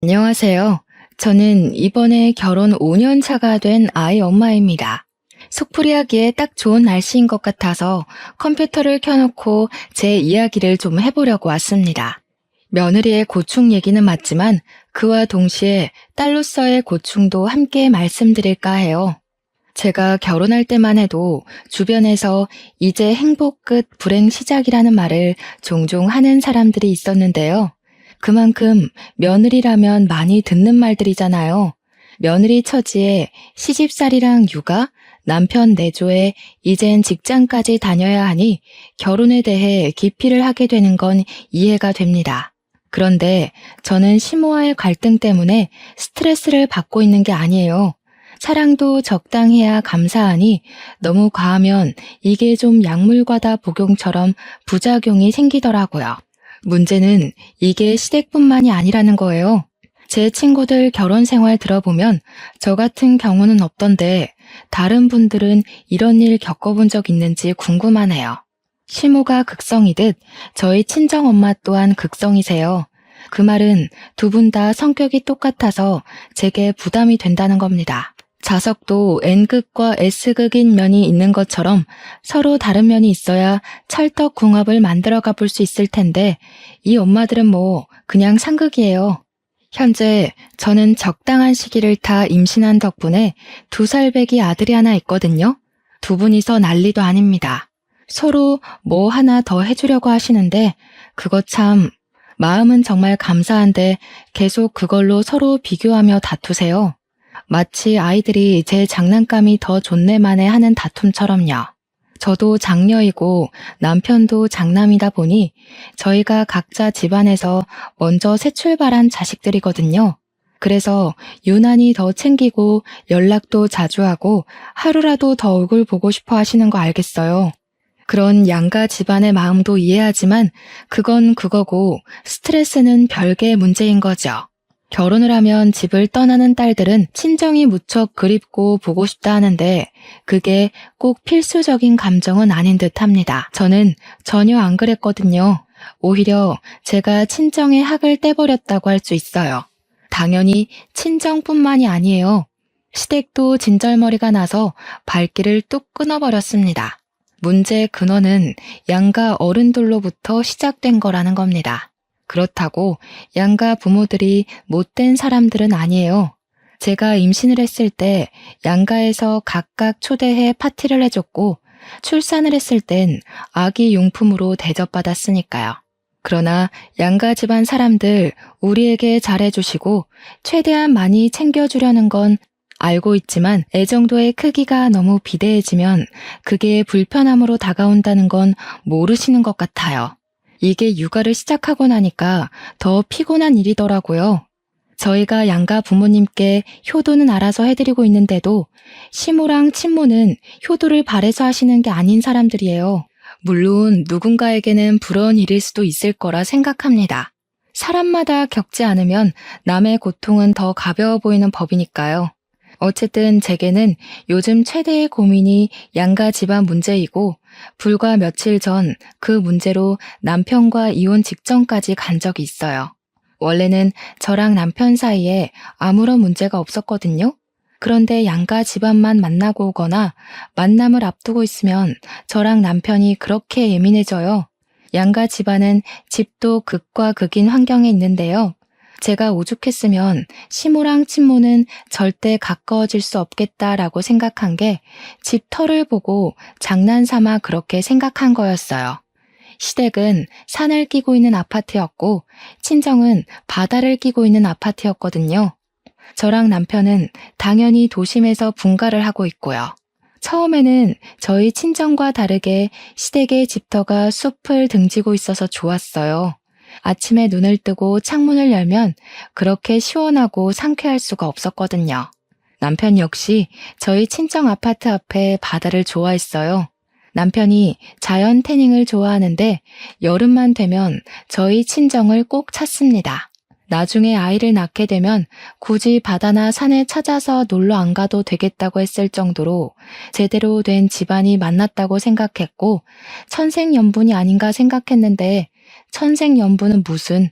안녕하세요. 저는 이번에 결혼 5년 차가 된 아이 엄마입니다. 속풀이하기에 딱 좋은 날씨인 것 같아서 컴퓨터를 켜놓고 제 이야기를 좀 해보려고 왔습니다. 며느리의 고충 얘기는 맞지만 그와 동시에 딸로서의 고충도 함께 말씀드릴까 해요. 제가 결혼할 때만 해도 주변에서 이제 행복 끝 불행 시작이라는 말을 종종 하는 사람들이 있었는데요. 그만큼 며느리라면 많이 듣는 말들이잖아요. 며느리 처지에 시집살이랑 육아, 남편 내조에 이젠 직장까지 다녀야 하니 결혼에 대해 기피를 하게 되는 건 이해가 됩니다. 그런데 저는 심오와의 갈등 때문에 스트레스를 받고 있는 게 아니에요. 사랑도 적당해야 감사하니 너무 과하면 이게 좀 약물과다 복용처럼 부작용이 생기더라고요. 문제는 이게 시댁뿐만이 아니라는 거예요. 제 친구들 결혼 생활 들어보면 저 같은 경우는 없던데 다른 분들은 이런 일 겪어본 적 있는지 궁금하네요. 시모가 극성이듯 저희 친정엄마 또한 극성이세요. 그 말은 두 분 다 성격이 똑같아서 제게 부담이 된다는 겁니다. 자석도 N극과 S극인 면이 있는 것처럼 서로 다른 면이 있어야 찰떡궁합을 만들어 가볼 수 있을 텐데 이 엄마들은 뭐 그냥 상극이에요. 현재 저는 적당한 시기를 타 임신한 덕분에 2살 배기 아들이 하나 있거든요. 두 분이서 난리도 아닙니다. 서로 뭐 하나 더 해주려고 하시는데 그거 참 마음은 정말 감사한데 계속 그걸로 서로 비교하며 다투세요. 마치 아이들이 제 장난감이 더 좋네만에 하는 다툼처럼요. 저도 장녀이고 남편도 장남이다 보니 저희가 각자 집안에서 먼저 새 출발한 자식들이거든요. 그래서 유난히 더 챙기고 연락도 자주 하고 하루라도 더 얼굴 보고 싶어 하시는 거 알겠어요. 그런 양가 집안의 마음도 이해하지만 그건 그거고 스트레스는 별개의 문제인 거죠. 결혼을 하면 집을 떠나는 딸들은 친정이 무척 그립고 보고 싶다 하는데 그게 꼭 필수적인 감정은 아닌 듯 합니다. 저는 전혀 안 그랬거든요. 오히려 제가 친정의 학을 떼버렸다고 할 수 있어요. 당연히 친정뿐만이 아니에요. 시댁도 진절머리가 나서 발길을 뚝 끊어버렸습니다. 문제의 근원은 양가 어른들로부터 시작된 거라는 겁니다. 그렇다고 양가 부모들이 못된 사람들은 아니에요. 제가 임신을 했을 때 양가에서 각각 초대해 파티를 해줬고 출산을 했을 땐 아기 용품으로 대접받았으니까요. 그러나 양가 집안 사람들 우리에게 잘해주시고 최대한 많이 챙겨주려는 건 알고 있지만 애정도의 크기가 너무 비대해지면 그게 불편함으로 다가온다는 건 모르시는 것 같아요. 이게 육아를 시작하고 나니까 더 피곤한 일이더라고요. 저희가 양가 부모님께 효도는 알아서 해드리고 있는데도 시모랑 친모는 효도를 바래서 하시는 게 아닌 사람들이에요. 물론 누군가에게는 부러운 일일 수도 있을 거라 생각합니다. 사람마다 겪지 않으면 남의 고통은 더 가벼워 보이는 법이니까요. 어쨌든 제게는 요즘 최대의 고민이 양가 집안 문제이고 불과 며칠 전 그 문제로 남편과 이혼 직전까지 간 적이 있어요. 원래는 저랑 남편 사이에 아무런 문제가 없었거든요. 그런데 양가 집안만 만나고 오거나 만남을 앞두고 있으면 저랑 남편이 그렇게 예민해져요. 양가 집안은 집도 극과 극인 환경에 있는데요. 제가 오죽했으면 시모랑 친모는 절대 가까워질 수 없겠다라고 생각한 게 집 터를 보고 장난삼아 그렇게 생각한 거였어요. 시댁은 산을 끼고 있는 아파트였고 친정은 바다를 끼고 있는 아파트였거든요. 저랑 남편은 당연히 도심에서 분가를 하고 있고요. 처음에는 저희 친정과 다르게 시댁의 집터가 숲을 등지고 있어서 좋았어요. 아침에 눈을 뜨고 창문을 열면 그렇게 시원하고 상쾌할 수가 없었거든요. 남편 역시 저희 친정 아파트 앞에 바다를 좋아했어요. 남편이 자연 태닝을 좋아하는데 여름만 되면 저희 친정을 꼭 찾습니다. 나중에 아이를 낳게 되면 굳이 바다나 산에 찾아서 놀러 안 가도 되겠다고 했을 정도로 제대로 된 집안이 만났다고 생각했고 천생연분이 아닌가 생각했는데 천생연분은 무슨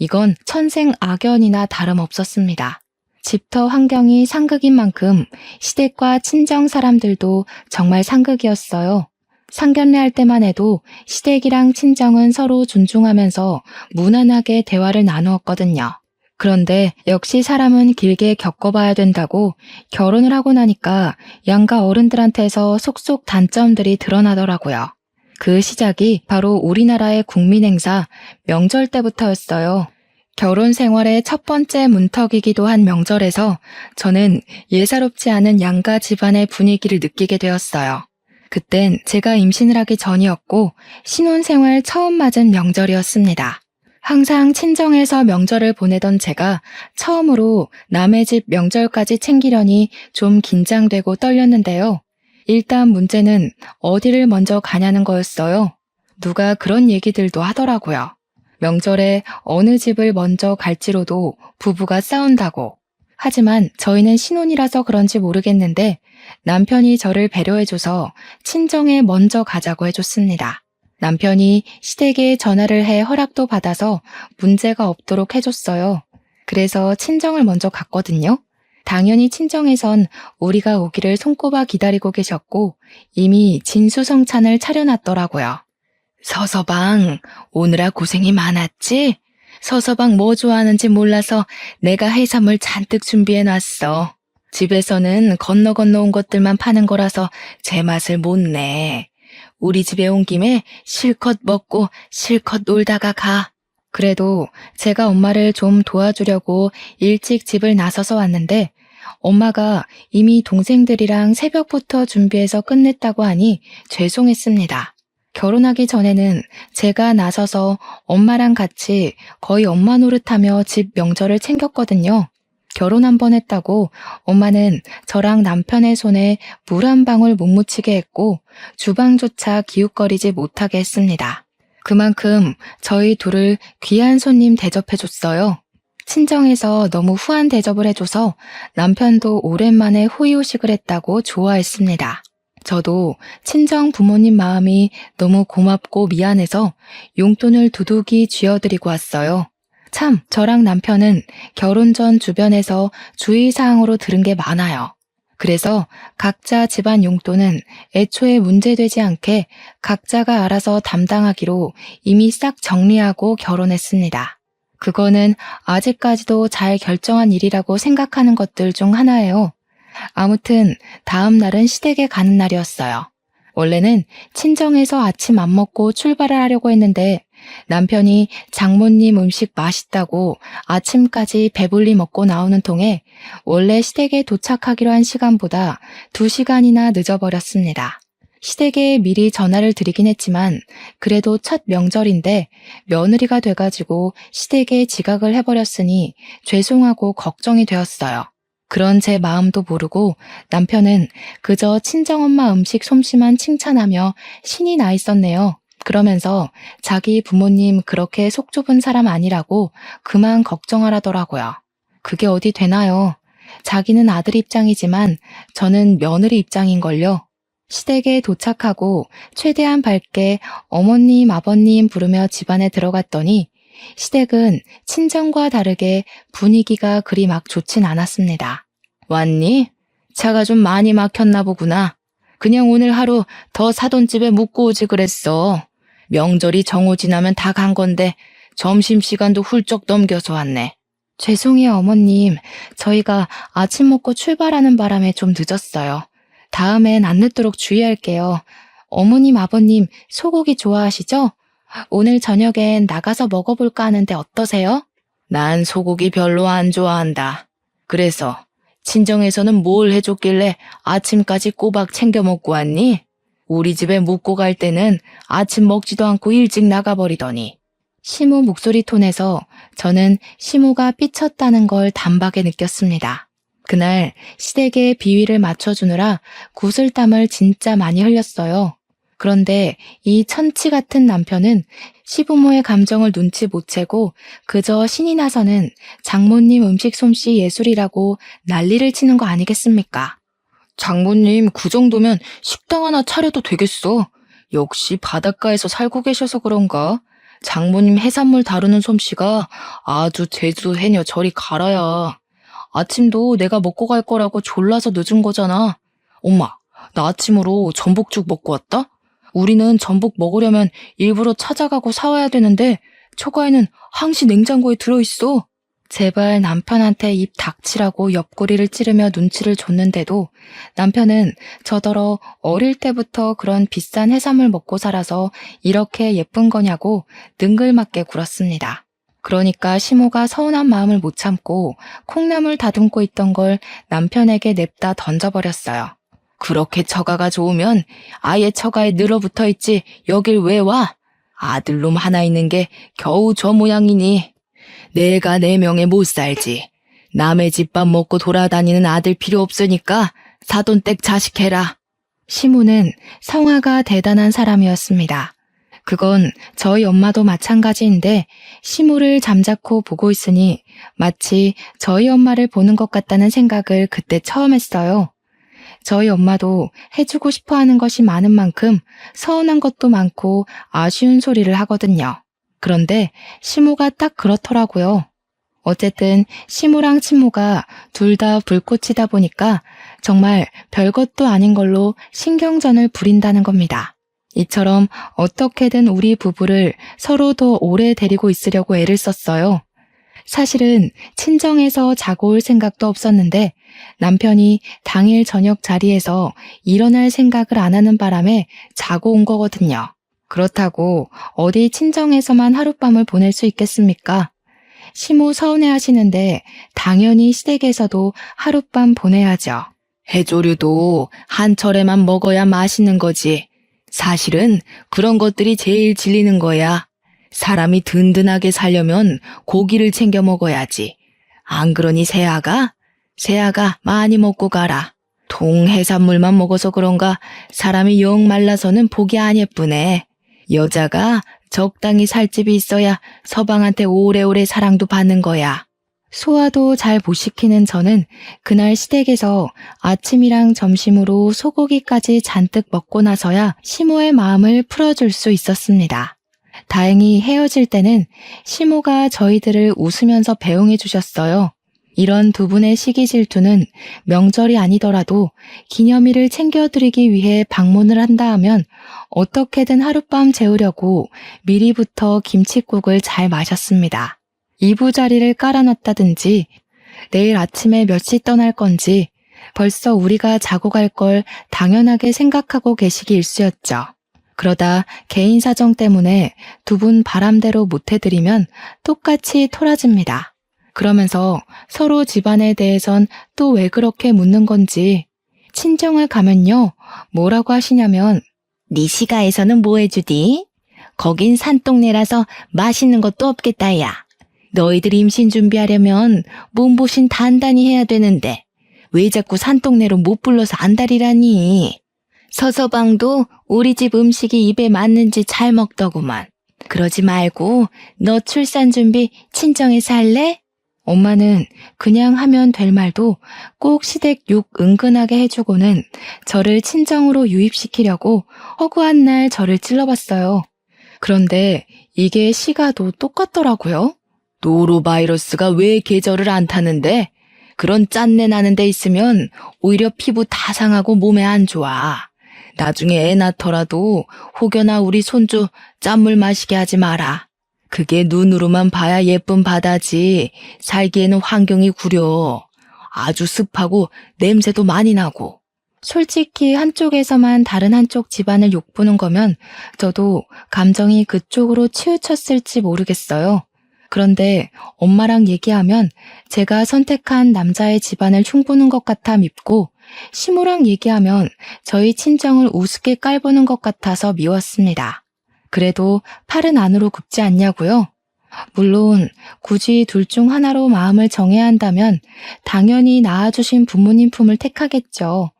이건 천생악연이나 다름없었습니다. 집터 환경이 상극인 만큼 시댁과 친정 사람들도 정말 상극이었어요. 상견례할 때만 해도 시댁이랑 친정은 서로 존중하면서 무난하게 대화를 나누었거든요. 그런데 역시 사람은 길게 겪어봐야 된다고 결혼을 하고 나니까 양가 어른들한테서 속속 단점들이 드러나더라고요. 그 시작이 바로 우리나라의 국민행사 명절 때부터였어요. 결혼 생활의 첫 번째 문턱이기도 한 명절에서 저는 예사롭지 않은 양가 집안의 분위기를 느끼게 되었어요. 그땐 제가 임신을 하기 전이었고 신혼생활 처음 맞은 명절이었습니다. 항상 친정에서 명절을 보내던 제가 처음으로 남의 집 명절까지 챙기려니 좀 긴장되고 떨렸는데요. 일단 문제는 어디를 먼저 가냐는 거였어요. 누가 그런 얘기들도 하더라고요. 명절에 어느 집을 먼저 갈지로도 부부가 싸운다고. 하지만 저희는 신혼이라서 그런지 모르겠는데 남편이 저를 배려해줘서 친정에 먼저 가자고 해줬습니다. 남편이 시댁에 전화를 해 허락도 받아서 문제가 없도록 해줬어요. 그래서 친정을 먼저 갔거든요. 당연히 친정에선 우리가 오기를 손꼽아 기다리고 계셨고 이미 진수성찬을 차려놨더라고요. 서서방, 오느라 고생이 많았지? 서서방 뭐 좋아하는지 몰라서 내가 해산물 잔뜩 준비해놨어. 집에서는 건너 온 것들만 파는 거라서 제 맛을 못 내. 우리 집에 온 김에 실컷 먹고 실컷 놀다가 가. 그래도 제가 엄마를 좀 도와주려고 일찍 집을 나서서 왔는데 엄마가 이미 동생들이랑 새벽부터 준비해서 끝냈다고 하니 죄송했습니다. 결혼하기 전에는 제가 나서서 엄마랑 같이 거의 엄마 노릇하며 집 명절을 챙겼거든요. 결혼 한 번 했다고 엄마는 저랑 남편의 손에 물 한 방울 못 묻히게 했고 주방조차 기웃거리지 못하게 했습니다. 그만큼 저희 둘을 귀한 손님 대접해줬어요. 친정에서 너무 후한 대접을 해줘서 남편도 오랜만에 호의호식을 했다고 좋아했습니다. 저도 친정 부모님 마음이 너무 고맙고 미안해서 용돈을 두둑이 쥐어드리고 왔어요. 참, 저랑 남편은 결혼 전 주변에서 주의사항으로 들은 게 많아요. 그래서 각자 집안 용돈은 애초에 문제되지 않게 각자가 알아서 담당하기로 이미 싹 정리하고 결혼했습니다. 그거는 아직까지도 잘 결정한 일이라고 생각하는 것들 중 하나예요. 아무튼 다음 날은 시댁에 가는 날이었어요. 원래는 친정에서 아침 안 먹고 출발을 하려고 했는데 남편이 장모님 음식 맛있다고 아침까지 배불리 먹고 나오는 통에 원래 시댁에 도착하기로 한 시간보다 2시간이나 늦어버렸습니다. 시댁에 미리 전화를 드리긴 했지만 그래도 첫 명절인데 며느리가 돼가지고 시댁에 지각을 해버렸으니 죄송하고 걱정이 되었어요. 그런 제 마음도 모르고 남편은 그저 친정엄마 음식 솜씨만 칭찬하며 신이 나 있었네요. 그러면서 자기 부모님 그렇게 속 좁은 사람 아니라고 그만 걱정하라더라고요. 그게 어디 되나요? 자기는 아들 입장이지만 저는 며느리 입장인걸요. 시댁에 도착하고 최대한 밝게 어머님, 아버님 부르며 집안에 들어갔더니 시댁은 친정과 다르게 분위기가 그리 막 좋진 않았습니다. 왔니? 차가 좀 많이 막혔나 보구나. 그냥 오늘 하루 더 사돈집에 묵고 오지 그랬어. 명절이 정오 지나면 다 간 건데 점심시간도 훌쩍 넘겨서 왔네. 죄송해요, 어머님. 저희가 아침 먹고 출발하는 바람에 좀 늦었어요. 다음엔 안 늦도록 주의할게요. 어머님, 아버님 소고기 좋아하시죠? 오늘 저녁엔 나가서 먹어볼까 하는데 어떠세요? 난 소고기 별로 안 좋아한다. 그래서 친정에서는 뭘 해줬길래 아침까지 꼬박 챙겨 먹고 왔니? 우리 집에 묵고 갈 때는 아침 먹지도 않고 일찍 나가버리더니. 시모 목소리 톤에서 저는 시모가 삐쳤다는 걸 단박에 느꼈습니다. 그날 시댁에 비위를 맞춰주느라 구슬땀을 진짜 많이 흘렸어요. 그런데 이 천치 같은 남편은 시부모의 감정을 눈치 못 채고 그저 신이 나서는 장모님 음식 솜씨 예술이라고 난리를 치는 거 아니겠습니까? 장모님 그 정도면 식당 하나 차려도 되겠어. 역시 바닷가에서 살고 계셔서 그런가? 장모님 해산물 다루는 솜씨가 아주 제주 해녀 저리 가라야. 아침도 내가 먹고 갈 거라고 졸라서 늦은 거잖아. 엄마, 나 아침으로 전복죽 먹고 왔다? 우리는 전복 먹으려면 일부러 찾아가고 사와야 되는데 처가에는 항시 냉장고에 들어있어. 제발 남편한테 입 닥치라고 옆구리를 찌르며 눈치를 줬는데도 남편은 저더러 어릴 때부터 그런 비싼 해산물 먹고 살아서 이렇게 예쁜 거냐고 능글맞게 굴었습니다. 그러니까 시모가 서운한 마음을 못 참고 콩나물 다듬고 있던 걸 남편에게 냅다 던져버렸어요. 그렇게 처가가 좋으면 아예 처가에 늘어붙어 있지 여길 왜 와? 아들놈 하나 있는 게 겨우 저 모양이니. 내가 내 명에 못 살지. 남의 집밥 먹고 돌아다니는 아들 필요 없으니까 사돈댁 자식해라. 시모는 성화가 대단한 사람이었습니다. 그건 저희 엄마도 마찬가지인데 시모를 잠자코 보고 있으니 마치 저희 엄마를 보는 것 같다는 생각을 그때 처음 했어요. 저희 엄마도 해주고 싶어 하는 것이 많은 만큼 서운한 것도 많고 아쉬운 소리를 하거든요. 그런데 시모가 딱 그렇더라고요. 어쨌든 시모랑 친모가 둘 다 불꽃이다 보니까 정말 별것도 아닌 걸로 신경전을 부린다는 겁니다. 이처럼 어떻게든 우리 부부를 서로 더 오래 데리고 있으려고 애를 썼어요. 사실은 친정에서 자고 올 생각도 없었는데 남편이 당일 저녁 자리에서 일어날 생각을 안 하는 바람에 자고 온 거거든요. 그렇다고 어디 친정에서만 하룻밤을 보낼 수 있겠습니까? 시모 서운해하시는데 당연히 시댁에서도 하룻밤 보내야죠. 해조류도 한철에만 먹어야 맛있는 거지. 사실은 그런 것들이 제일 질리는 거야. 사람이 든든하게 살려면 고기를 챙겨 먹어야지. 안 그러니 새아가 많이 먹고 가라. 통해산물만 먹어서 그런가 사람이 영 말라서는 보기 안 예쁘네. 여자가 적당히 살 집이 있어야 서방한테 오래오래 사랑도 받는 거야. 소화도 잘 못 시키는 저는 그날 시댁에서 아침이랑 점심으로 소고기까지 잔뜩 먹고 나서야 시모의 마음을 풀어줄 수 있었습니다. 다행히 헤어질 때는 시모가 저희들을 웃으면서 배웅해 주셨어요. 이런 두 분의 시기 질투는 명절이 아니더라도 기념일을 챙겨드리기 위해 방문을 한다 하면 어떻게든 하룻밤 재우려고 미리부터 김칫국을 잘 마셨습니다. 이부자리를 깔아놨다든지 내일 아침에 몇 시 떠날 건지 벌써 우리가 자고 갈 걸 당연하게 생각하고 계시기 일쑤였죠. 그러다 개인 사정 때문에 두 분 바람대로 못해드리면 똑같이 토라집니다. 그러면서 서로 집안에 대해선 또 왜 그렇게 묻는 건지 친정을 가면요 뭐라고 하시냐면 네 시가에서는 뭐 해주디? 거긴 산동네라서 맛있는 것도 없겠다 야. 너희들 임신 준비하려면 몸보신 단단히 해야 되는데 왜 자꾸 산동네로 못 불러서 안달이라니. 서서방도 우리 집 음식이 입에 맞는지 잘 먹더구만. 그러지 말고 너 출산 준비 친정에서 할래? 엄마는 그냥 하면 될 말도 꼭 시댁 욕 은근하게 해주고는 저를 친정으로 유입시키려고 허구한 날 저를 찔러봤어요. 그런데 이게 시가도 똑같더라고요. 노로바이러스가 왜 계절을 안 타는데? 그런 짠내 나는 데 있으면 오히려 피부 다 상하고 몸에 안 좋아. 나중에 애 낳더라도 혹여나 우리 손주 짠물 마시게 하지 마라. 그게 눈으로만 봐야 예쁜 바다지 살기에는 환경이 구려. 아주 습하고 냄새도 많이 나고. 솔직히 한쪽에서만 다른 한쪽 집안을 욕보는 거면 저도 감정이 그쪽으로 치우쳤을지 모르겠어요. 그런데 엄마랑 얘기하면 제가 선택한 남자의 집안을 흉보는 것 같아 밉고 시모랑 얘기하면 저희 친정을 우습게 깔보는 것 같아서 미웠습니다. 그래도 팔은 안으로 굽지 않냐고요? 물론 굳이 둘 중 하나로 마음을 정해야 한다면 당연히 낳아주신 부모님 품을 택하겠죠.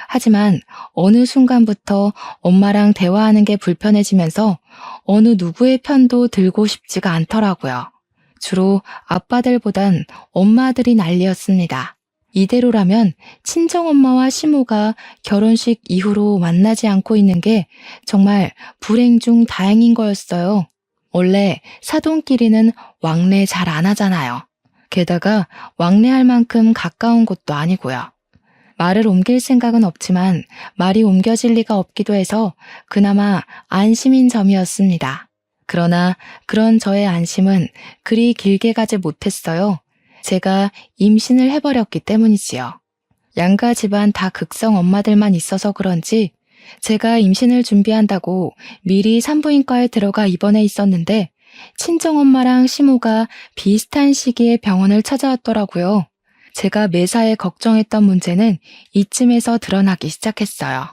하지만 어느 순간부터 엄마랑 대화하는 게 불편해지면서 어느 누구의 편도 들고 싶지가 않더라고요. 주로 아빠들보단 엄마들이 난리였습니다. 이대로라면 친정엄마와 시모가 결혼식 이후로 만나지 않고 있는 게 정말 불행 중 다행인 거였어요. 원래 사돈끼리는 왕래 잘 안 하잖아요. 게다가 왕래할 만큼 가까운 곳도 아니고요. 말을 옮길 생각은 없지만 말이 옮겨질 리가 없기도 해서 그나마 안심인 점이었습니다. 그러나 그런 저의 안심은 그리 길게 가지 못했어요. 제가 임신을 해버렸기 때문이지요. 양가 집안 다 극성 엄마들만 있어서 그런지 제가 임신을 준비한다고 미리 산부인과에 들어가 입원해 있었는데 친정엄마랑 시모가 비슷한 시기에 병원을 찾아왔더라고요. 제가 매사에 걱정했던 문제는 이쯤에서 드러나기 시작했어요.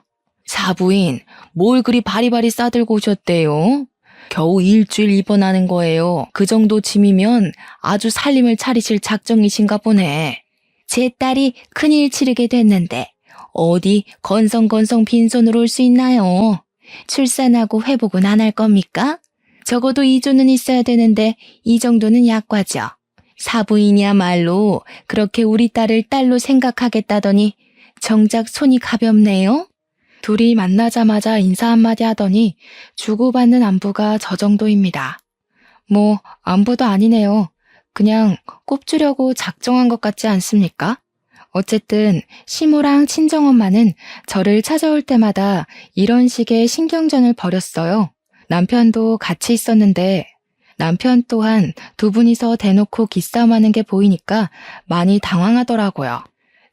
사부인, 뭘 그리 바리바리 싸들고 오셨대요? 겨우 일주일 입원하는 거예요. 그 정도 짐이면 아주 살림을 차리실 작정이신가 보네. 제 딸이 큰일 치르게 됐는데 어디 건성건성 빈손으로 올 수 있나요? 출산하고 회복은 안 할 겁니까? 적어도 2조는 있어야 되는데 이 정도는 약과죠. 사부인이야말로 그렇게 우리 딸을 딸로 생각하겠다더니 정작 손이 가볍네요. 둘이 만나자마자 인사 한마디 하더니 주고받는 안부가 저 정도입니다. 뭐 안부도 아니네요. 그냥 꼽주려고 작정한 것 같지 않습니까? 어쨌든 시모랑 친정엄마는 저를 찾아올 때마다 이런 식의 신경전을 벌였어요. 남편도 같이 있었는데 남편 또한 두 분이서 대놓고 기싸움하는 게 보이니까 많이 당황하더라고요.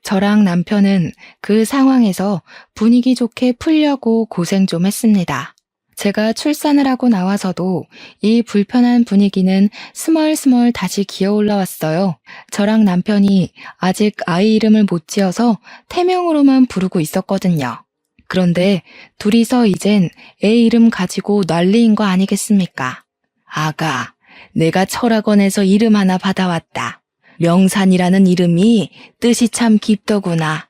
저랑 남편은 그 상황에서 분위기 좋게 풀려고 고생 좀 했습니다. 제가 출산을 하고 나와서도 이 불편한 분위기는 스멀스멀 다시 기어 올라왔어요. 저랑 남편이 아직 아이 이름을 못 지어서 태명으로만 부르고 있었거든요. 그런데 둘이서 이젠 애 이름 가지고 난리인 거 아니겠습니까? 아가, 내가 철학원에서 이름 하나 받아왔다. 명산이라는 이름이 뜻이 참 깊더구나.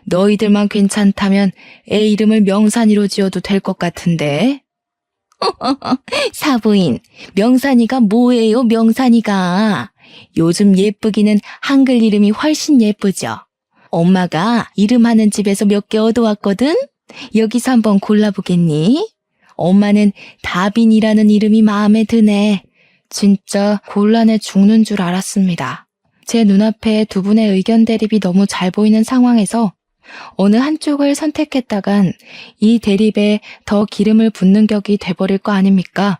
너희들만 괜찮다면 애 이름을 명산이로 지어도 될 것 같은데. 사부인, 명산이가 뭐예요, 명산이가? 요즘 예쁘기는 한글 이름이 훨씬 예쁘죠. 엄마가 이름하는 집에서 몇 개 얻어왔거든? 여기서 한번 골라보겠니? 엄마는 다빈이라는 이름이 마음에 드네. 진짜 곤란해 죽는 줄 알았습니다. 제 눈앞에 두 분의 의견 대립이 너무 잘 보이는 상황에서 어느 한쪽을 선택했다간 이 대립에 더 기름을 붓는 격이 돼버릴 거 아닙니까?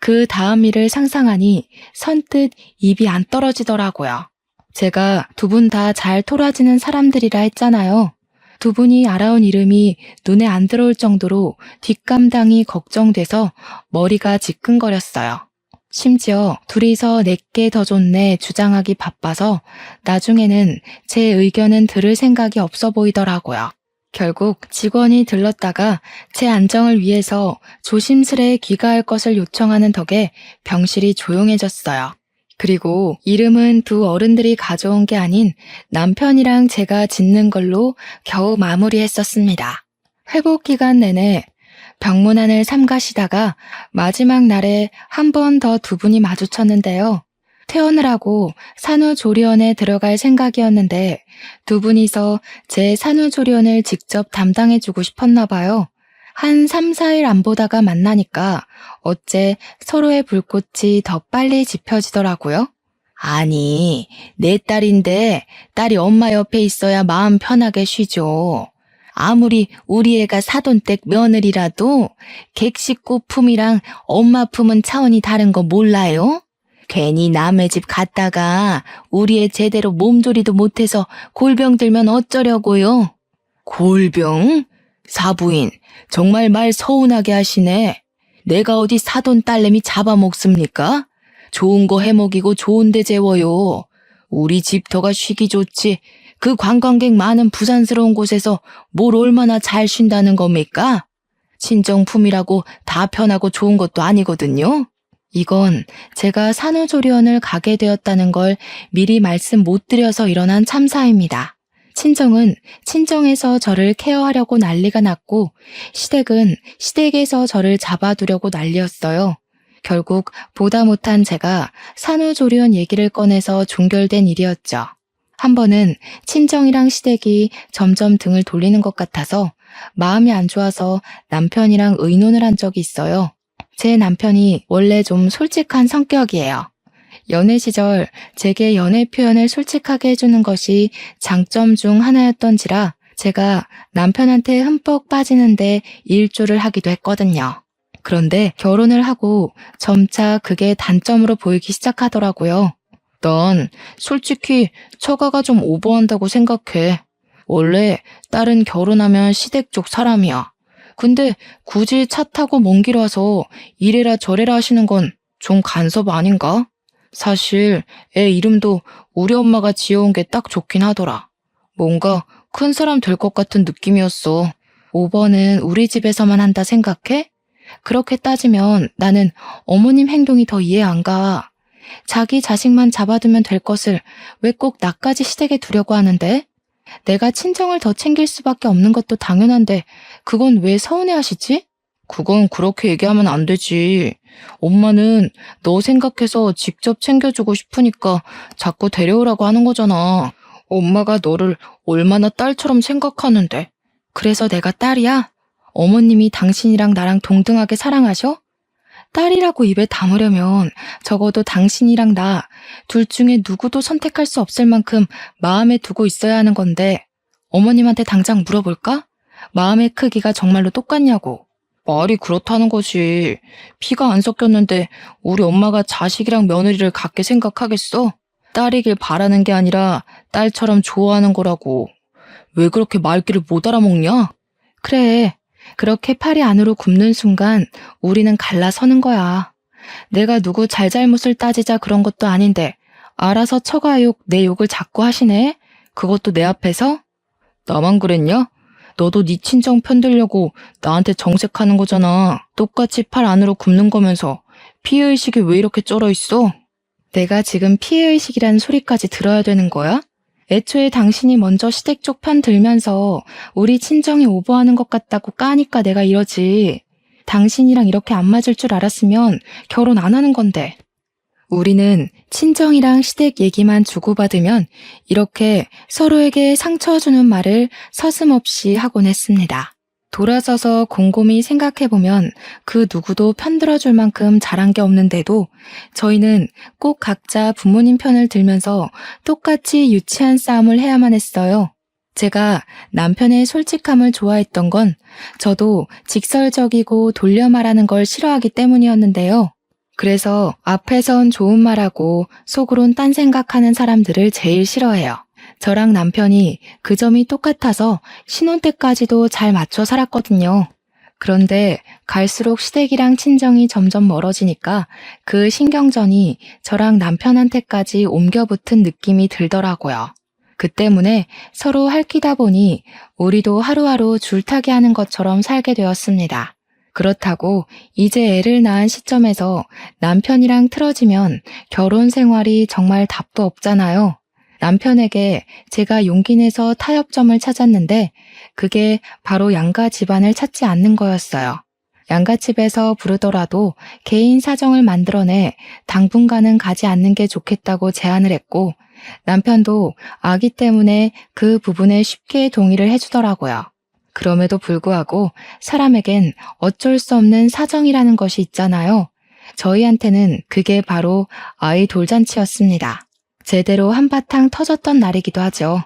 그 다음 일을 상상하니 선뜻 입이 안 떨어지더라고요. 제가 두 분 다 잘 토라지는 사람들이라 했잖아요. 두 분이 알아온 이름이 눈에 안 들어올 정도로 뒷감당이 걱정돼서 머리가 지끈거렸어요. 심지어 둘이서 내게 더 좋네 주장하기 바빠서 나중에는 제 의견은 들을 생각이 없어 보이더라고요. 결국 직원이 들렀다가 제 안정을 위해서 조심스레 귀가할 것을 요청하는 덕에 병실이 조용해졌어요. 그리고 이름은 두 어른들이 가져온 게 아닌 남편이랑 제가 짓는 걸로 겨우 마무리했었습니다. 회복 기간 내내 병문안을 삼가시다가 마지막 날에 한 번 더 두 분이 마주쳤는데요. 퇴원을 하고 산후조리원에 들어갈 생각이었는데 두 분이서 제 산후조리원을 직접 담당해주고 싶었나 봐요. 한 3, 4일 안 보다가 만나니까 어째 서로의 불꽃이 더 빨리 지펴지더라고요. 아니, 내 딸인데 딸이 엄마 옆에 있어야 마음 편하게 쉬죠. 아무리 우리 애가 사돈댁 며느리라도 객식구 품이랑 엄마 품은 차원이 다른 거 몰라요? 괜히 남의 집 갔다가 우리 애 제대로 몸조리도 못해서 골병 들면 어쩌려고요? 골병? 사부인, 정말 말 서운하게 하시네. 내가 어디 사돈 딸내미 잡아먹습니까? 좋은 거 해먹이고 좋은 데 재워요. 우리 집터가 쉬기 좋지. 그 관광객 많은 부산스러운 곳에서 뭘 얼마나 잘 쉰다는 겁니까? 친정품이라고 다 편하고 좋은 것도 아니거든요. 이건 제가 산후조리원을 가게 되었다는 걸 미리 말씀 못 드려서 일어난 참사입니다. 친정은 친정에서 저를 케어하려고 난리가 났고 시댁은 시댁에서 저를 잡아두려고 난리였어요. 결국 보다 못한 제가 산후조리원 얘기를 꺼내서 종결된 일이었죠. 한 번은 친정이랑 시댁이 점점 등을 돌리는 것 같아서 마음이 안 좋아서 남편이랑 의논을 한 적이 있어요. 제 남편이 원래 좀 솔직한 성격이에요. 연애 시절 제게 연애 표현을 솔직하게 해주는 것이 장점 중 하나였던지라 제가 남편한테 흠뻑 빠지는데 일조를 하기도 했거든요. 그런데 결혼을 하고 점차 그게 단점으로 보이기 시작하더라고요. 난 솔직히 처가가 좀 오버한다고 생각해. 원래 딸은 결혼하면 시댁 쪽 사람이야. 근데 굳이 차 타고 먼 길 와서 이래라 저래라 하시는 건 좀 간섭 아닌가? 사실 애 이름도 우리 엄마가 지어온 게 딱 좋긴 하더라. 뭔가 큰 사람 될 것 같은 느낌이었어. 5번은 우리 집에서만 한다 생각해? 그렇게 따지면 나는 어머님 행동이 더 이해 안 가. 자기 자식만 잡아두면 될 것을 왜 꼭 나까지 시댁에 두려고 하는데? 내가 친정을 더 챙길 수밖에 없는 것도 당연한데 그건 왜 서운해하시지? 그건 그렇게 얘기하면 안 되지. 엄마는 너 생각해서 직접 챙겨주고 싶으니까 자꾸 데려오라고 하는 거잖아. 엄마가 너를 얼마나 딸처럼 생각하는데. 그래서 내가 딸이야? 어머님이 당신이랑 나랑 동등하게 사랑하셔? 딸이라고 입에 담으려면 적어도 당신이랑 나 둘 중에 누구도 선택할 수 없을 만큼 마음에 두고 있어야 하는 건데 어머님한테 당장 물어볼까? 마음의 크기가 정말로 똑같냐고. 말이 그렇다는 것이 피가 안 섞였는데 우리 엄마가 자식이랑 며느리를 같게 생각하겠어? 딸이길 바라는 게 아니라 딸처럼 좋아하는 거라고. 왜 그렇게 말귀를 못 알아먹냐? 그래. 그렇게 팔이 안으로 굽는 순간 우리는 갈라서는 거야. 내가 누구 잘잘못을 따지자 그런 것도 아닌데 알아서 처가욕, 내 욕을 자꾸 하시네? 그것도 내 앞에서? 나만 그랬냐? 너도 네 친정 편들려고 나한테 정색하는 거잖아. 똑같이 팔 안으로 굽는 거면서 피해의식이 왜 이렇게 쩔어 있어? 내가 지금 피해의식이라는 소리까지 들어야 되는 거야? 애초에 당신이 먼저 시댁 쪽 편 들면서 우리 친정이 오버하는 것 같다고 까니까 내가 이러지. 당신이랑 이렇게 안 맞을 줄 알았으면 결혼 안 하는 건데. 우리는 친정이랑 시댁 얘기만 주고받으면 이렇게 서로에게 상처 주는 말을 서슴없이 하곤 했습니다. 돌아서서 곰곰이 생각해보면 그 누구도 편들어줄 만큼 잘한 게 없는데도 저희는 꼭 각자 부모님 편을 들면서 똑같이 유치한 싸움을 해야만 했어요. 제가 남편의 솔직함을 좋아했던 건 저도 직설적이고 돌려 말하는 걸 싫어하기 때문이었는데요. 그래서 앞에선 좋은 말하고 속으론 딴 생각하는 사람들을 제일 싫어해요. 저랑 남편이 그 점이 똑같아서 신혼 때까지도 잘 맞춰 살았거든요. 그런데 갈수록 시댁이랑 친정이 점점 멀어지니까 그 신경전이 저랑 남편한테까지 옮겨붙은 느낌이 들더라고요. 그 때문에 서로 핥히다 보니 우리도 하루하루 줄타기 하는 것처럼 살게 되었습니다. 그렇다고 이제 애를 낳은 시점에서 남편이랑 틀어지면 결혼 생활이 정말 답도 없잖아요. 남편에게 제가 용기 내서 타협점을 찾았는데 그게 바로 양가 집안을 찾지 않는 거였어요. 양가집에서 부르더라도 개인 사정을 만들어내 당분간은 가지 않는 게 좋겠다고 제안을 했고 남편도 아기 때문에 그 부분에 쉽게 동의를 해주더라고요. 그럼에도 불구하고 사람에겐 어쩔 수 없는 사정이라는 것이 있잖아요. 저희한테는 그게 바로 아이 돌잔치였습니다. 제대로 한바탕 터졌던 날이기도 하죠.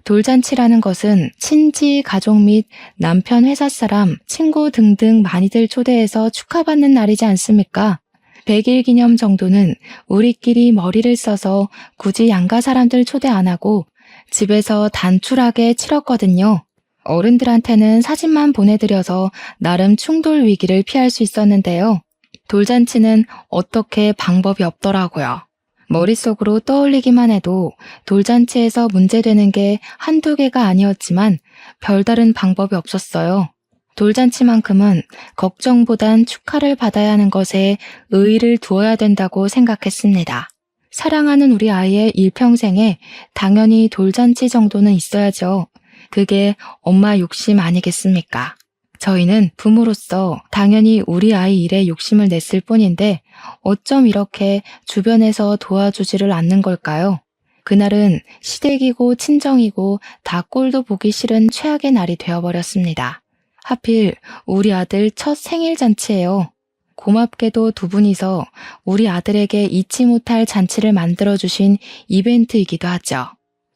돌잔치라는 것은 친지, 가족 및 남편 회사 사람, 친구 등등 많이들 초대해서 축하받는 날이지 않습니까? 100일 기념 정도는 우리끼리 머리를 써서 굳이 양가 사람들 초대 안 하고 집에서 단출하게 치렀거든요. 어른들한테는 사진만 보내드려서 나름 충돌 위기를 피할 수 있었는데요. 돌잔치는 어떻게 방법이 없더라고요. 머릿속으로 떠올리기만 해도 돌잔치에서 문제되는 게 한두 개가 아니었지만 별다른 방법이 없었어요. 돌잔치만큼은 걱정보단 축하를 받아야 하는 것에 의의를 두어야 된다고 생각했습니다. 사랑하는 우리 아이의 일평생에 당연히 돌잔치 정도는 있어야죠. 그게 엄마 욕심 아니겠습니까? 저희는 부모로서 당연히 우리 아이 일에 욕심을 냈을 뿐인데 어쩜 이렇게 주변에서 도와주지를 않는 걸까요? 그날은 시댁이고 친정이고 다 꼴도 보기 싫은 최악의 날이 되어버렸습니다. 하필 우리 아들 첫 생일 잔치예요. 고맙게도 두 분이서 우리 아들에게 잊지 못할 잔치를 만들어주신 이벤트이기도 하죠.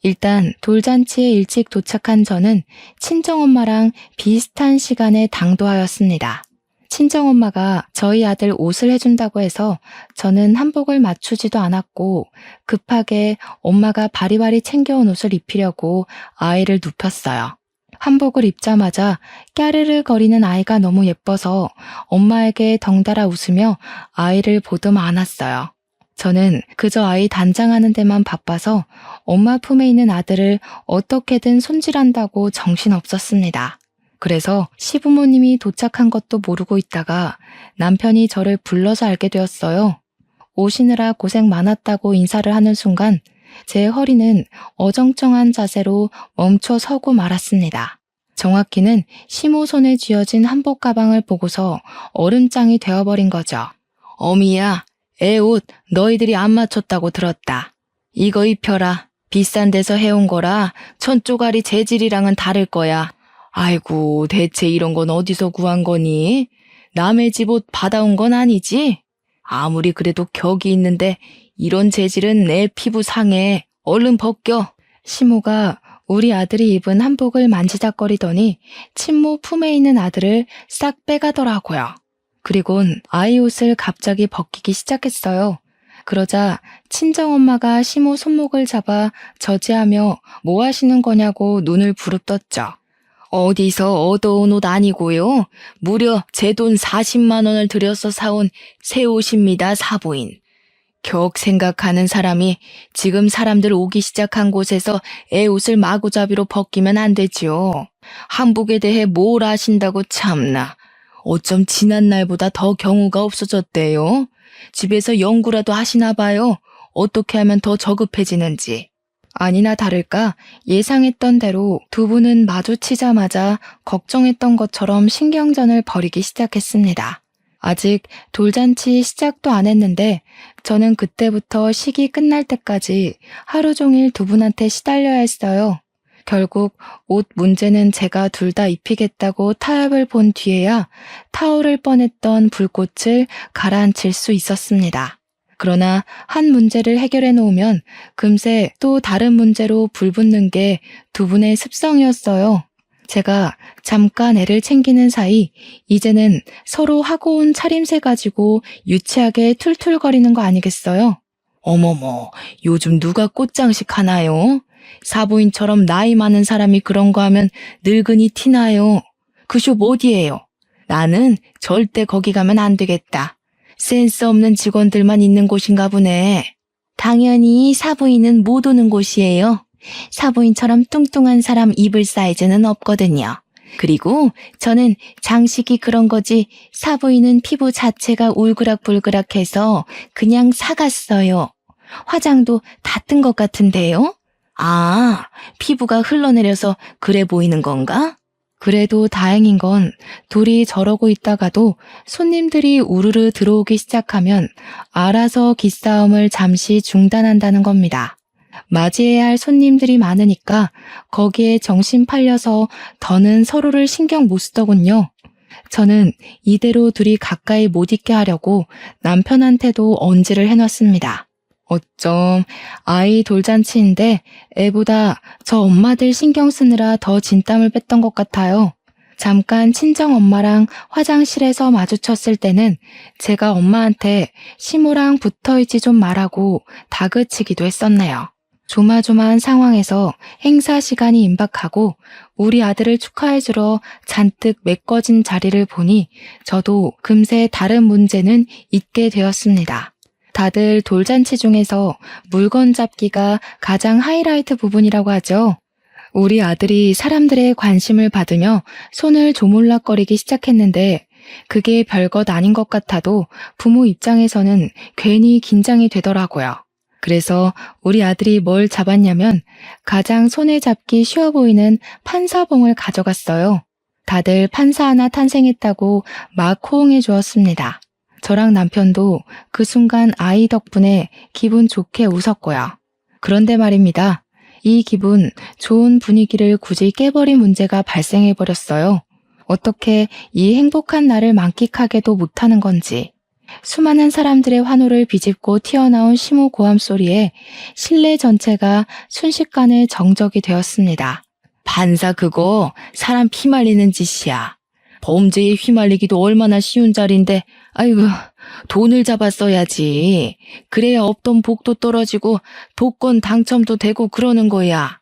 일단 돌잔치에 일찍 도착한 저는 친정엄마랑 비슷한 시간에 당도하였습니다. 친정엄마가 저희 아들 옷을 해준다고 해서 저는 한복을 맞추지도 않았고 급하게 엄마가 바리바리 챙겨온 옷을 입히려고 아이를 눕혔어요. 한복을 입자마자 까르르 거리는 아이가 너무 예뻐서 엄마에게 덩달아 웃으며 아이를 보듬어 안았어요. 저는 그저 아이 단장하는 데만 바빠서 엄마 품에 있는 아들을 어떻게든 손질한다고 정신없었습니다. 그래서 시부모님이 도착한 것도 모르고 있다가 남편이 저를 불러서 알게 되었어요. 오시느라 고생 많았다고 인사를 하는 순간 제 허리는 어정쩡한 자세로 멈춰 서고 말았습니다. 정확히는 시모 손에 쥐어진 한복 가방을 보고서 얼음장이 되어버린 거죠. 어미야, 애 옷 너희들이 안 맞췄다고 들었다. 이거 입혀라. 비싼 데서 해온 거라 천조가리 재질이랑은 다를 거야. 아이고, 대체 이런 건 어디서 구한 거니? 남의 집 옷 받아온 건 아니지? 아무리 그래도 격이 있는데 이런 재질은 내 피부 상해. 얼른 벗겨. 시모가 우리 아들이 입은 한복을 만지작거리더니 친모 품에 있는 아들을 싹 빼가더라고요. 그리곤 아이 옷을 갑자기 벗기기 시작했어요. 그러자 친정엄마가 시모 손목을 잡아 저지하며 뭐 하시는 거냐고 눈을 부릅떴죠. 어디서 얻어온 옷 아니고요. 무려 제 돈 40만 원을 들여서 사온 새 옷입니다, 사부인. 격 생각하는 사람이 지금 사람들 오기 시작한 곳에서 애 옷을 마구잡이로 벗기면 안 되지요. 한복에 대해 뭘 아신다고 참나. 어쩜 지난 날보다 더 경우가 없어졌대요. 집에서 연구라도 하시나 봐요. 어떻게 하면 더 저급해지는지. 아니나 다를까 예상했던 대로 두 분은 마주치자마자 걱정했던 것처럼 신경전을 벌이기 시작했습니다. 아직 돌잔치 시작도 안 했는데 저는 그때부터 식이 끝날 때까지 하루 종일 두 분한테 시달려야 했어요. 결국 옷 문제는 제가 둘 다 입히겠다고 타협을 본 뒤에야 타오를 뻔했던 불꽃을 가라앉힐 수 있었습니다. 그러나 한 문제를 해결해 놓으면 금세 또 다른 문제로 불붙는 게 두 분의 습성이었어요. 제가 잠깐 애를 챙기는 사이 이제는 서로 하고 온 차림새 가지고 유치하게 툴툴거리는 거 아니겠어요? 어머머, 요즘 누가 꽃장식 하나요? 사부인처럼 나이 많은 사람이 그런 거 하면 늙은이 티나요. 그 숍 어디예요? 나는 절대 거기 가면 안 되겠다. 센스 없는 직원들만 있는 곳인가 보네. 당연히 사부인은 못 오는 곳이에요. 사부인처럼 뚱뚱한 사람 입을 사이즈는 없거든요. 그리고 저는 장식이 그런 거지 사부인은 피부 자체가 울그락불그락해서 그냥 사갔어요. 화장도 다 뜬 것 같은데요? 아, 피부가 흘러내려서 그래 보이는 건가? 그래도 다행인 건 둘이 저러고 있다가도 손님들이 우르르 들어오기 시작하면 알아서 기싸움을 잠시 중단한다는 겁니다. 맞이해야 할 손님들이 많으니까 거기에 정신 팔려서 더는 서로를 신경 못 쓰더군요. 저는 이대로 둘이 가까이 못 있게 하려고 남편한테도 언지를 해놨습니다. 어쩜 아이 돌잔치인데 애보다 저 엄마들 신경 쓰느라 더 진땀을 뺐던 것 같아요. 잠깐 친정엄마랑 화장실에서 마주쳤을 때는 제가 엄마한테 시모랑 붙어있지 좀 말라고 다그치기도 했었네요. 조마조마한 상황에서 행사 시간이 임박하고 우리 아들을 축하해주러 잔뜩 메꿔진 자리를 보니 저도 금세 다른 문제는 잊게 되었습니다. 다들 돌잔치 중에서 물건 잡기가 가장 하이라이트 부분이라고 하죠. 우리 아들이 사람들의 관심을 받으며 손을 조물락거리기 시작했는데 그게 별것 아닌 것 같아도 부모 입장에서는 괜히 긴장이 되더라고요. 그래서 우리 아들이 뭘 잡았냐면 가장 손에 잡기 쉬워 보이는 판사봉을 가져갔어요. 다들 판사 하나 탄생했다고 막 호응해 주었습니다. 저랑 남편도 그 순간 아이 덕분에 기분 좋게 웃었고요. 그런데 말입니다. 이 기분 좋은 분위기를 굳이 깨버린 문제가 발생해버렸어요. 어떻게 이 행복한 날을 만끽하게도 못하는 건지. 수많은 사람들의 환호를 비집고 튀어나온 시모 고함 소리에 실내 전체가 순식간에 정적이 되었습니다. 판사 그거 사람 피말리는 짓이야. 범죄에 휘말리기도 얼마나 쉬운 자리인데 아이고 돈을 잡아 써야지. 그래야 없던 복도 떨어지고 복권 당첨도 되고 그러는 거야.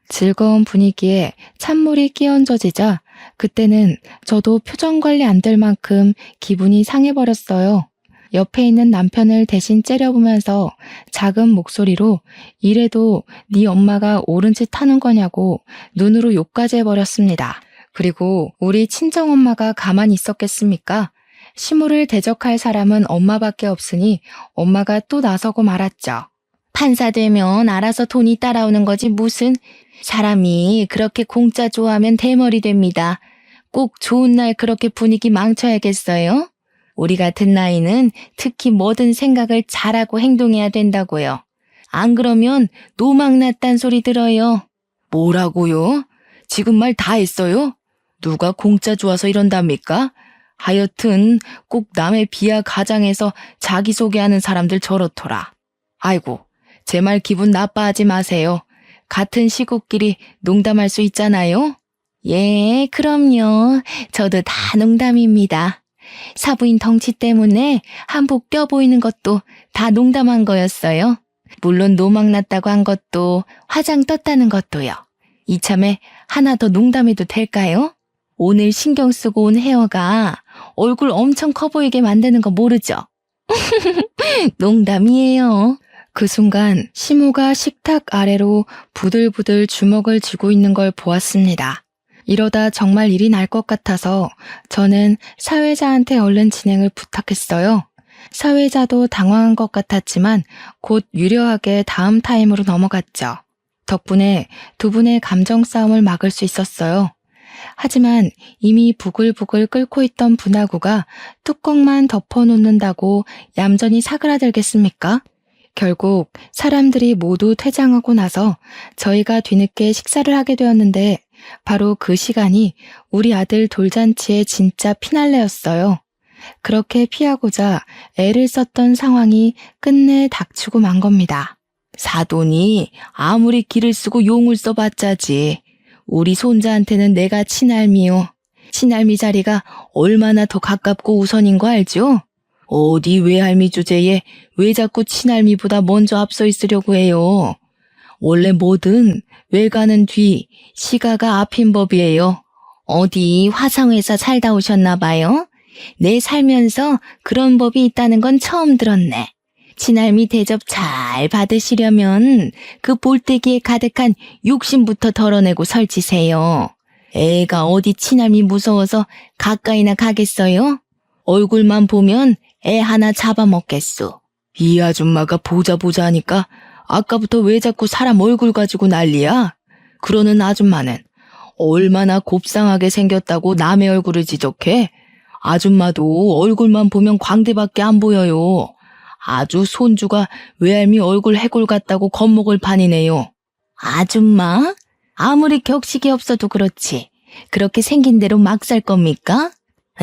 즐거운 분위기에 찬물이 끼얹어지자 그때는 저도 표정 관리 안 될 만큼 기분이 상해버렸어요. 옆에 있는 남편을 대신 째려보면서 작은 목소리로 이래도 네 엄마가 옳은 짓 하는 거냐고 눈으로 욕까지 해버렸습니다. 그리고 우리 친정엄마가 가만히 있었겠습니까? 시모를 대적할 사람은 엄마밖에 없으니 엄마가 또 나서고 말았죠. 판사 되면 알아서 돈이 따라오는 거지 무슨. 사람이 그렇게 공짜 좋아하면 대머리 됩니다. 꼭 좋은 날 그렇게 분위기 망쳐야겠어요? 우리 같은 나이는 특히 뭐든 생각을 잘하고 행동해야 된다고요. 안 그러면 노망났단 소리 들어요. 뭐라고요? 지금 말 다 했어요? 누가 공짜 좋아서 이런답니까? 하여튼 꼭 남의 비하 가장해서 자기소개하는 사람들 저렇더라. 아이고, 제 말 기분 나빠하지 마세요. 같은 시국끼리 농담할 수 있잖아요? 예, 그럼요. 저도 다 농담입니다. 사부인 덩치 때문에 한복 껴 보이는 것도 다 농담한 거였어요. 물론 노망났다고 한 것도 화장 떴다는 것도요. 이참에 하나 더 농담해도 될까요? 오늘 신경 쓰고 온 헤어가 얼굴 엄청 커 보이게 만드는 거 모르죠? 농담이에요. 그 순간 시모가 식탁 아래로 부들부들 주먹을 쥐고 있는 걸 보았습니다. 이러다 정말 일이 날 것 같아서 저는 사회자한테 얼른 진행을 부탁했어요. 사회자도 당황한 것 같았지만 곧 유려하게 다음 타임으로 넘어갔죠. 덕분에 두 분의 감정 싸움을 막을 수 있었어요. 하지만 이미 부글부글 끓고 있던 분화구가 뚜껑만 덮어놓는다고 얌전히 사그라들겠습니까? 결국 사람들이 모두 퇴장하고 나서 저희가 뒤늦게 식사를 하게 되었는데 바로 그 시간이 우리 아들 돌잔치의 진짜 피날레였어요. 그렇게 피하고자 애를 썼던 상황이 끝내 닥치고 만 겁니다. 사돈이 아무리 기를 쓰고 용을 써봤자지. 우리 손자한테는 내가 친할미요. 친할미 자리가 얼마나 더 가깝고 우선인 거 알죠? 어디 외할미 주제에 왜 자꾸 친할미보다 먼저 앞서 있으려고 해요. 원래 뭐든 외가는 뒤, 시가가 앞인 법이에요. 어디 화성에서 살다 오셨나 봐요? 내 살면서 그런 법이 있다는 건 처음 들었네. 친할미 대접 잘 받으시려면 그 볼때기에 가득한 욕심부터 덜어내고 설치세요. 애가 어디 친할미 무서워서 가까이나 가겠어요? 얼굴만 보면 애 하나 잡아먹겠소. 이 아줌마가 보자 하니까 아까부터 왜 자꾸 사람 얼굴 가지고 난리야? 그러는 아줌마는 얼마나 곱상하게 생겼다고 남의 얼굴을 지적해? 아줌마도 얼굴만 보면 광대밖에 안 보여요. 아주 손주가 외할미 얼굴 해골 같다고 겁먹을 판이네요. 아줌마? 아무리 격식이 없어도 그렇지. 그렇게 생긴 대로 막 살 겁니까?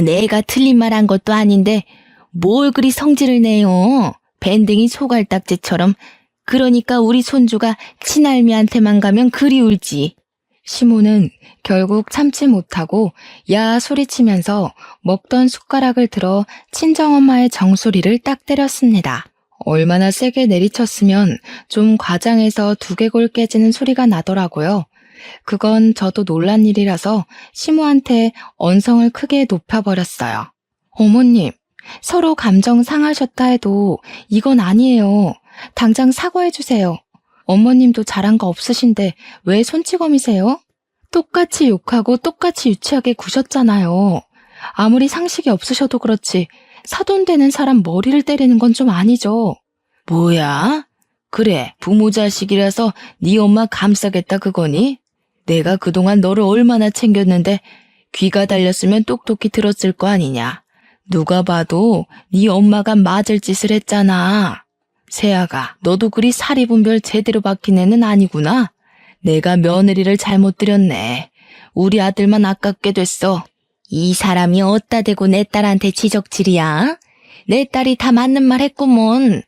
내가 틀린 말 한 것도 아닌데 뭘 그리 성질을 내요. 밴댕이 소갈딱지처럼. 그러니까 우리 손주가 친할미한테만 가면 그리 울지. 시모는 결국 참지 못하고 야 소리치면서 먹던 숟가락을 들어 친정엄마의 정수리를 딱 때렸습니다. 얼마나 세게 내리쳤으면 좀 과장해서 두개골 깨지는 소리가 나더라고요. 그건 저도 놀란 일이라서 시모한테 언성을 크게 높여버렸어요. 어머님, 서로 감정 상하셨다 해도 이건 아니에요. 당장 사과해주세요. 어머님도 잘한 거 없으신데 왜 손찌검이세요? 똑같이 욕하고 똑같이 유치하게 구셨잖아요. 아무리 상식이 없으셔도 그렇지 사돈 되는 사람 머리를 때리는 건 좀 아니죠. 뭐야? 그래, 부모 자식이라서 네 엄마 감싸겠다 그거니? 내가 그동안 너를 얼마나 챙겼는데 귀가 달렸으면 똑똑히 들었을 거 아니냐. 누가 봐도 네 엄마가 맞을 짓을 했잖아. 세아가, 너도 그리 사리분별 제대로 박힌 애는 아니구나. 내가 며느리를 잘못 들였네. 우리 아들만 아깝게 됐어. 이 사람이 어따 대고 내 딸한테 지적질이야? 내 딸이 다 맞는 말 했구먼.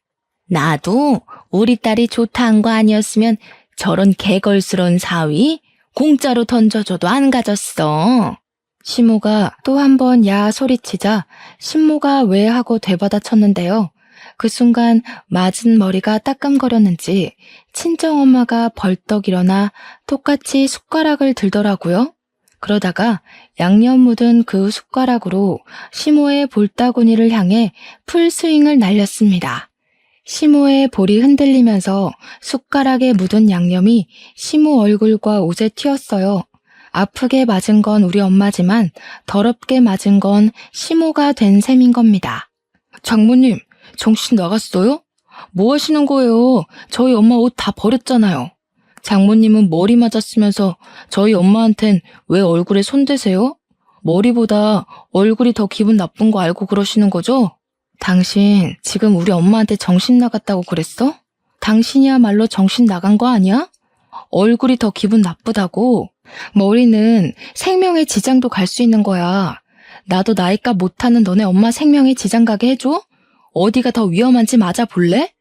나도 우리 딸이 좋다 한 거 아니었으면 저런 개걸스런 사위 공짜로 던져줘도 안 가졌어. 시모가 또 한 번 야 소리치자 신모가 왜 하고 되받아쳤는데요. 그 순간 맞은 머리가 따끔거렸는지 친정엄마가 벌떡 일어나 똑같이 숟가락을 들더라고요. 그러다가 양념 묻은 그 숟가락으로 시모의 볼따구니를 향해 풀스윙을 날렸습니다. 시모의 볼이 흔들리면서 숟가락에 묻은 양념이 시모 얼굴과 옷에 튀었어요. 아프게 맞은 건 우리 엄마지만 더럽게 맞은 건 시모가 된 셈인 겁니다. 장모님, 정신 나갔어요? 뭐 하시는 거예요? 저희 엄마 옷 다 버렸잖아요. 장모님은 머리 맞았으면서 저희 엄마한텐 왜 얼굴에 손대세요? 머리보다 얼굴이 더 기분 나쁜 거 알고 그러시는 거죠? 당신 지금 우리 엄마한테 정신 나갔다고 그랬어? 당신이야말로 정신 나간 거 아니야? 얼굴이 더 기분 나쁘다고? 머리는 생명에 지장도 갈 수 있는 거야. 나도 나이값 못하는 너네 엄마 생명에 지장 가게 해줘? 어디가 더 위험한지 맞아볼래?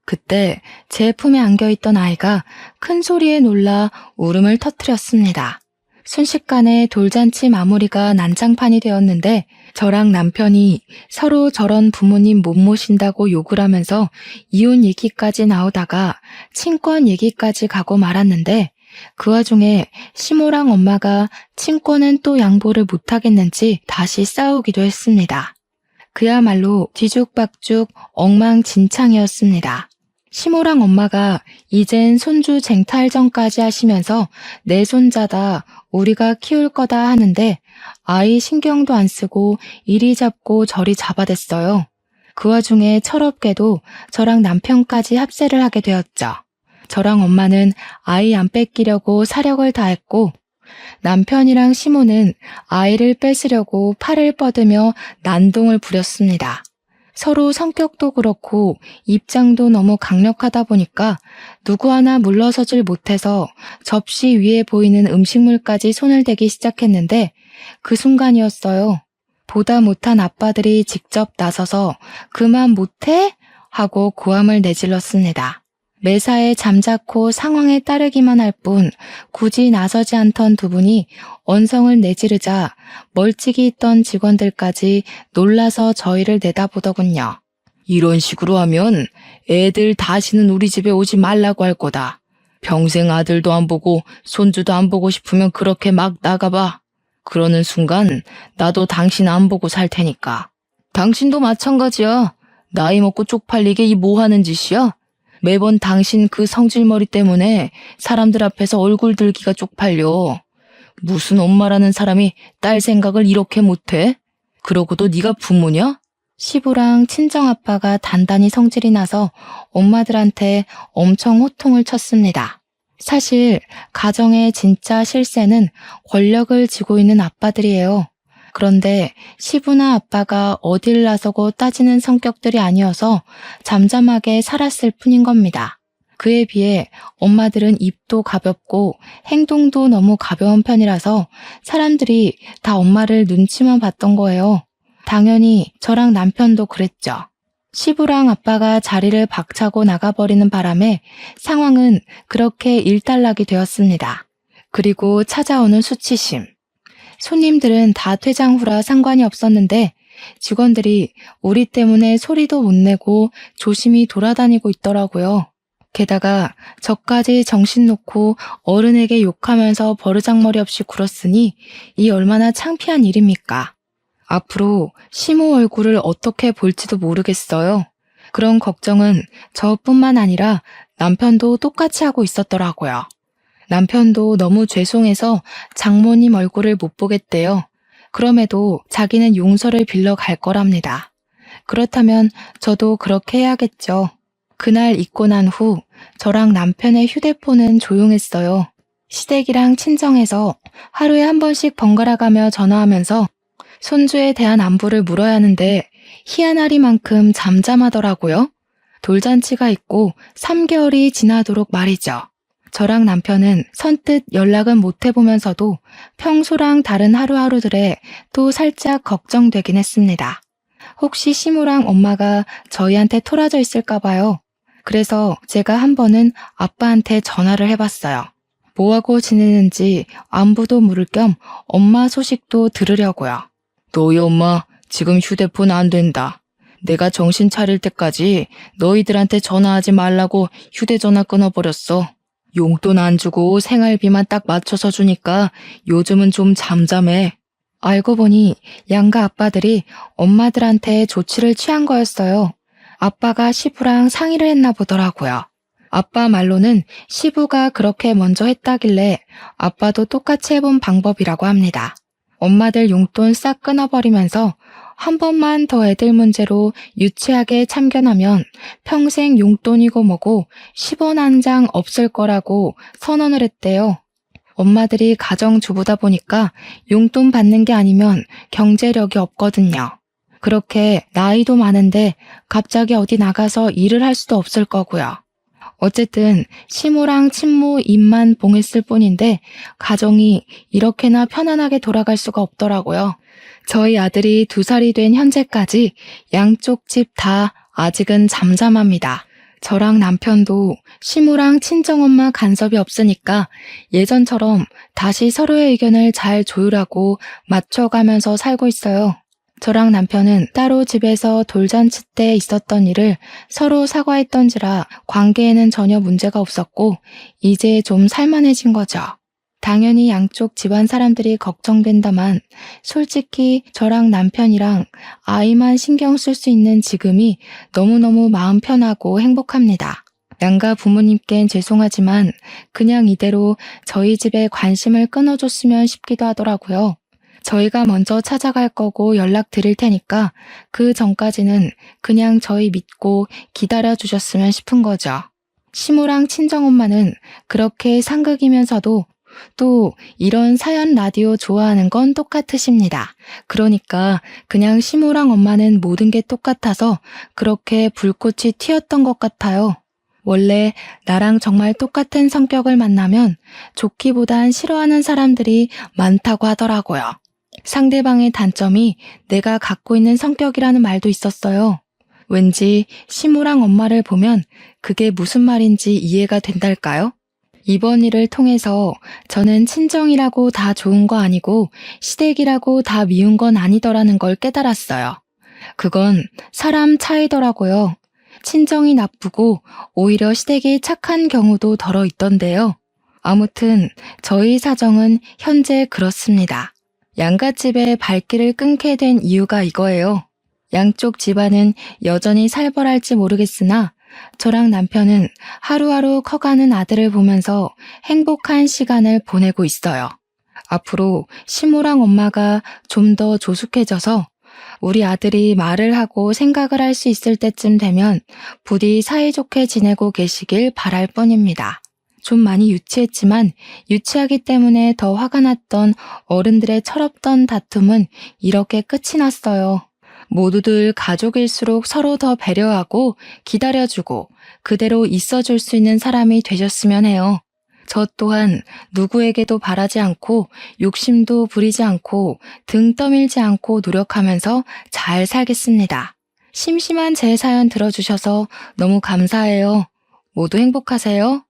그때 제 품에 안겨있던 아이가 큰 소리에 놀라 울음을 터뜨렸습니다. 순식간에 돌잔치 마무리가 난장판이 되었는데 저랑 남편이 서로 저런 부모님 못 모신다고 욕을 하면서 이혼 얘기까지 나오다가 친권 얘기까지 가고 말았는데 그 와중에 시모랑 엄마가 친권은 또 양보를 못하겠는지 다시 싸우기도 했습니다. 그야말로 뒤죽박죽 엉망진창이었습니다. 시모랑 엄마가 이젠 손주 쟁탈전까지 하시면서 내 손자다 우리가 키울 거다 하는데 아이 신경도 안 쓰고 이리 잡고 저리 잡아댔어요. 그 와중에 철없게도 저랑 남편까지 합세를 하게 되었죠. 저랑 엄마는 아이 안 뺏기려고 사력을 다했고 남편이랑 시모는 아이를 뺏으려고 팔을 뻗으며 난동을 부렸습니다. 서로 성격도 그렇고 입장도 너무 강력하다 보니까 누구 하나 물러서질 못해서 접시 위에 보이는 음식물까지 손을 대기 시작했는데 그 순간이었어요. 보다 못한 아빠들이 직접 나서서 그만 못해? 하고 고함을 내질렀습니다. 매사에 잠자코 상황에 따르기만 할 뿐 굳이 나서지 않던 두 분이 언성을 내지르자 멀찍이 있던 직원들까지 놀라서 저희를 내다보더군요. 이런 식으로 하면 애들 다시는 우리 집에 오지 말라고 할 거다. 평생 아들도 안 보고 손주도 안 보고 싶으면 그렇게 막 나가봐. 그러는 순간 나도 당신 안 보고 살 테니까. 당신도 마찬가지야. 나이 먹고 쪽팔리게 이 뭐 하는 짓이야? 매번 당신 그 성질머리 때문에 사람들 앞에서 얼굴 들기가 쪽팔려. 무슨 엄마라는 사람이 딸 생각을 이렇게 못해? 그러고도 네가 부모냐? 시부랑 친정아빠가 단단히 성질이 나서 엄마들한테 엄청 호통을 쳤습니다. 사실 가정의 진짜 실세는 권력을 쥐고 있는 아빠들이에요. 그런데 시부나 아빠가 어딜 나서고 따지는 성격들이 아니어서 잠잠하게 살았을 뿐인 겁니다. 그에 비해 엄마들은 입도 가볍고 행동도 너무 가벼운 편이라서 사람들이 다 엄마를 눈치만 봤던 거예요. 당연히 저랑 남편도 그랬죠. 시부랑 아빠가 자리를 박차고 나가버리는 바람에 상황은 그렇게 일단락이 되었습니다. 그리고 찾아오는 수치심. 손님들은 다 퇴장 후라 상관이 없었는데 직원들이 우리 때문에 소리도 못 내고 조심히 돌아다니고 있더라고요. 게다가 저까지 정신 놓고 어른에게 욕하면서 버르장머리 없이 굴었으니 이 얼마나 창피한 일입니까? 앞으로 시모 얼굴을 어떻게 볼지도 모르겠어요. 그런 걱정은 저뿐만 아니라 남편도 똑같이 하고 있었더라고요. 남편도 너무 죄송해서 장모님 얼굴을 못 보겠대요. 그럼에도 자기는 용서를 빌러 갈 거랍니다. 그렇다면 저도 그렇게 해야겠죠. 그날 잊고 난 후 저랑 남편의 휴대폰은 조용했어요. 시댁이랑 친정에서 하루에 한 번씩 번갈아가며 전화하면서 손주에 대한 안부를 물어야 하는데 희한하리만큼 잠잠하더라고요. 돌잔치가 있고 3개월이 지나도록 말이죠. 저랑 남편은 선뜻 연락은 못 해보면서도 평소랑 다른 하루하루들에 또 살짝 걱정되긴 했습니다. 혹시 시무랑 엄마가 저희한테 토라져 있을까 봐요. 그래서 제가 한 번은 아빠한테 전화를 해봤어요. 뭐하고 지내는지 안부도 물을 겸 엄마 소식도 들으려고요. 너희 엄마 지금 휴대폰 안 된다. 내가 정신 차릴 때까지 너희들한테 전화하지 말라고 휴대전화 끊어버렸어. 용돈 안 주고 생활비만 딱 맞춰서 주니까 요즘은 좀 잠잠해. 알고 보니 양가 아빠들이 엄마들한테 조치를 취한 거였어요. 아빠가 시부랑 상의를 했나 보더라고요. 아빠 말로는 시부가 그렇게 먼저 했다길래 아빠도 똑같이 해본 방법이라고 합니다. 엄마들 용돈 싹 끊어버리면서 한 번만 더 애들 문제로 유치하게 참견하면 평생 용돈이고 뭐고 10원 한 장 없을 거라고 선언을 했대요. 엄마들이 가정주부다 보니까 용돈 받는 게 아니면 경제력이 없거든요. 그렇게 나이도 많은데 갑자기 어디 나가서 일을 할 수도 없을 거고요. 어쨌든 시모랑 친모 입만 봉했을 뿐인데 가정이 이렇게나 편안하게 돌아갈 수가 없더라고요. 저희 아들이 2살이 된 현재까지 양쪽 집 다 아직은 잠잠합니다. 저랑 남편도 시모랑 친정엄마 간섭이 없으니까 예전처럼 다시 서로의 의견을 잘 조율하고 맞춰가면서 살고 있어요. 저랑 남편은 따로 집에서 돌잔치 때 있었던 일을 서로 사과했던지라 관계에는 전혀 문제가 없었고 이제 좀 살만해진 거죠. 당연히 양쪽 집안 사람들이 걱정된다만 솔직히 저랑 남편이랑 아이만 신경 쓸 수 있는 지금이 너무너무 마음 편하고 행복합니다. 양가 부모님께는 죄송하지만 그냥 이대로 저희 집에 관심을 끊어줬으면 싶기도 하더라고요. 저희가 먼저 찾아갈 거고 연락 드릴 테니까 그 전까지는 그냥 저희 믿고 기다려 주셨으면 싶은 거죠. 시모랑 친정엄마는 그렇게 상극이면서도 또 이런 사연 라디오 좋아하는 건 똑같으십니다. 그러니까 그냥 시모랑 엄마는 모든 게 똑같아서 그렇게 불꽃이 튀었던 것 같아요. 원래 나랑 정말 똑같은 성격을 만나면 좋기보단 싫어하는 사람들이 많다고 하더라고요. 상대방의 단점이 내가 갖고 있는 성격이라는 말도 있었어요. 왠지 시모랑 엄마를 보면 그게 무슨 말인지 이해가 된달까요? 이번 일을 통해서 저는 친정이라고 다 좋은 거 아니고 시댁이라고 다 미운 건 아니더라는 걸 깨달았어요. 그건 사람 차이더라고요. 친정이 나쁘고 오히려 시댁이 착한 경우도 덜어 있던데요. 아무튼 저희 사정은 현재 그렇습니다. 양갓집에 발길을 끊게 된 이유가 이거예요. 양쪽 집안은 여전히 살벌할지 모르겠으나 저랑 남편은 하루하루 커가는 아들을 보면서 행복한 시간을 보내고 있어요. 앞으로 시모랑 엄마가 좀 더 조숙해져서 우리 아들이 말을 하고 생각을 할 수 있을 때쯤 되면 부디 사이좋게 지내고 계시길 바랄 뿐입니다. 좀 많이 유치했지만 유치하기 때문에 더 화가 났던 어른들의 철없던 다툼은 이렇게 끝이 났어요. 모두들 가족일수록 서로 더 배려하고 기다려주고 그대로 있어줄 수 있는 사람이 되셨으면 해요. 저 또한 누구에게도 바라지 않고 욕심도 부리지 않고 등 떠밀지 않고 노력하면서 잘 살겠습니다. 심심한 제 사연 들어주셔서 너무 감사해요. 모두 행복하세요.